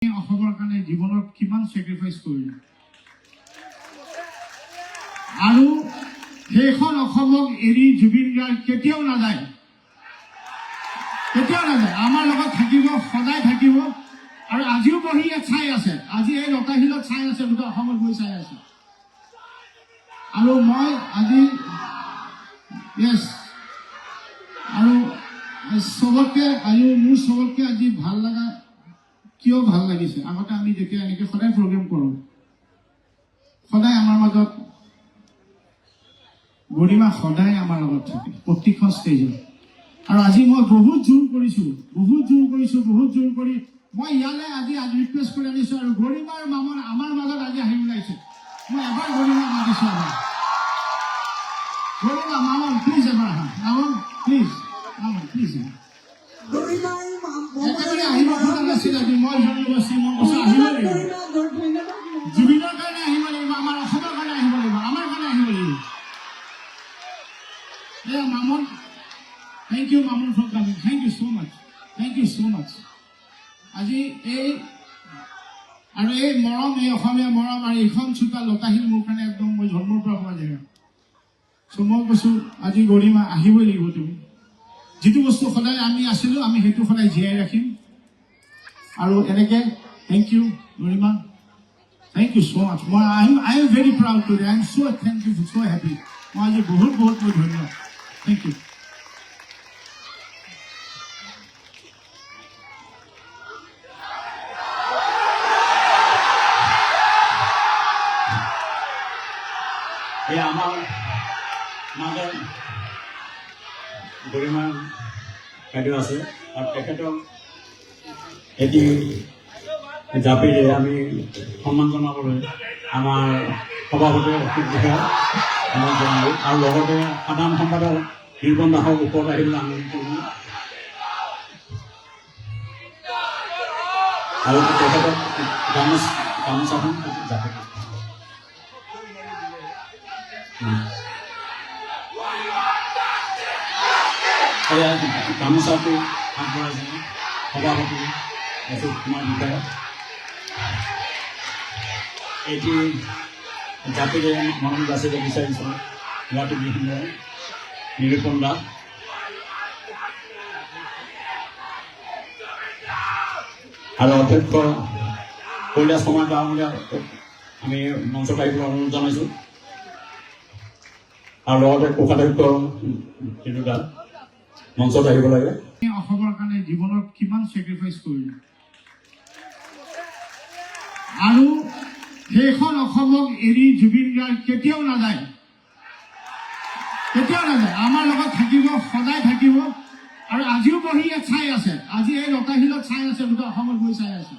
অসমৰ কাৰণে জীৱনত কিমান চেক্ৰিফাইচ কৰিলে আৰু সেইখন অসমক এৰি জুবিন গাৰ্গ কেতিয়াও নাযায়, আমাৰ লগত থাকিব, সদায় থাকিব। আৰু আজিও বহি ইয়াত চাই আছে, আজি এই লতাশিলত চাই আছে, গোটেই অসমত গৈ চাই আছে। আৰু মই আজি আৰু চবতকে মোৰ চবতকে আজি ভাল লগা কিয় ভাল লাগিছে, আগতে আমি যেতিয়া এনেকে সদায় প্ৰগ্ৰেম কৰোঁ, সদায় আমাৰ মাজত গৰিমা সদায় আমাৰ লগত থাকে প্ৰত্যেকখন ষ্টেজত। আৰু আজি মই বহুত জোৰ কৰি মই ইয়ালৈ আজি ৰিকুৱেষ্ট কৰি আনিছোঁ। আৰু গৰিমা আৰু মামন আমাৰ মাজত আজি আহি ওলাইছে। মই এবাৰ গৰিমা মাতিছোঁ, গৰিমা মামন প্লিজ এবাৰ আহা, মামন প্লিজ একেবাৰে আহিব খোজা নাছিল। আজি মই জনগোষ্ঠী মই কৈছোঁ আহিব লাগিব, জুবিনৰ কাৰণে আহিব লাগিব, আমাৰ অসমৰ কাৰণে আহিব লাগিব, আমাৰ কাৰণে আহিব লাগিব। Maman, thank you Maman for coming, thank you so much। আজি এই মৰম, এই অসমীয়া মৰম আৰু এইখন চোতা লতাশিল মোৰ কাৰণে একদম মই জন্মৰ পৰা হোৱা জেগা। চ' মই কৈছোঁ আজি গৰিমা আহিবই লাগিব, তুমি যিটো বস্তু সদায় আমি আছিলোঁ আমি সেইটো সদায় জীয়াই ৰাখিম। আৰু এনেকে thank you Garima, thank you so much। I am very proud today, I am so thankful, so happy। মই আজি বহুত ধন্য, থেংক ইউ। আমাৰ মাজত গৰিমা বাইদেউ আছে আৰু তেখেতক এটি জাপিৰে আমি সন্মান জনাবলৈ আমাৰ সভাপতি সন্মান জনালোঁ আৰু লগতে সাধাৰণ সম্পাদক নিৰ্মল দাসক ওপৰত আহিবলৈ আনন্দ কৰিলোঁ আৰু তেখেতক গামোচাখন জাপি গামোচাটো আগবঢ়াইছে সভাপতি অশোক কুমাৰ বিষয়া। এটি জাতিৰে মৰম যাচিব বিচাৰিছোঁ ল'ৰাটো বিভিন্ন নিৰূপণ দাস। আৰু অধ্যক্ষ কৈলাশ কুমাৰ গাঁৱলীয়া আমি মঞ্চত আহিবলৈ অনুৰোধ জনাইছোঁ। আৰু লগতে কোষাধ্যক্ষ তিনিটা মঞ্চত আহিব লাগে। অসমৰ কাৰণে জীৱনত কিমান চেক্ৰিফাইচ কৰিলে আৰু সেইখন অসমক এৰি জুবিন গাৰ্গ কেতিয়াও নাযায়, আমাৰ লগত থাকিব, সদায় থাকিব। আৰু আজিও বহি ইয়াত চাই আছে, আজি এই লতাশিলত চাই আছে, গোটেই অসমত গৈ চাই আছে।